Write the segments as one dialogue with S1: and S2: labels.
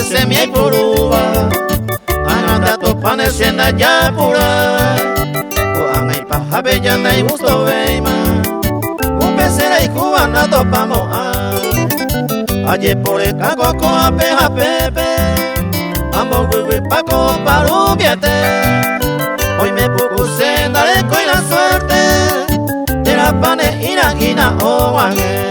S1: semia y puruba ananda topane senda yapura o angai paja bellanda y gusto veima upesera y cubana topamos aye por el caco con apeja pepe ambos huihui paco parubiete hoy me puse daré con la suerte de la pane ina o wange.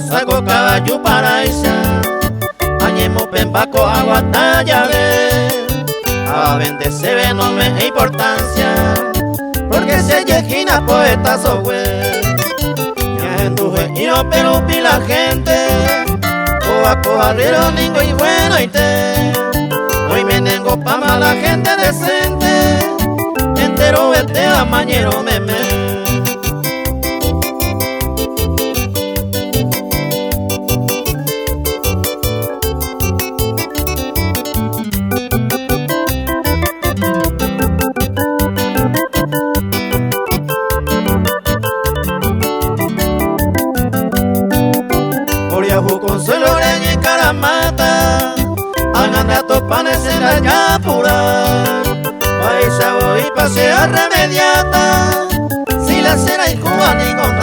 S1: Saco caballo para esa, añemo pembaco agua tallave, a bendece ve no me importancia, porque se yejina poeta sohue, ya enduje y no pero pi la gente, coa cojarrero ningo y bueno y te, hoy me nengo pa mala gente decente, entero vete a mañero meme. Consuelo leña y caramata, ananda topanes en la yapura, paisa voy pasear remediata, si la cera y Cuba ni con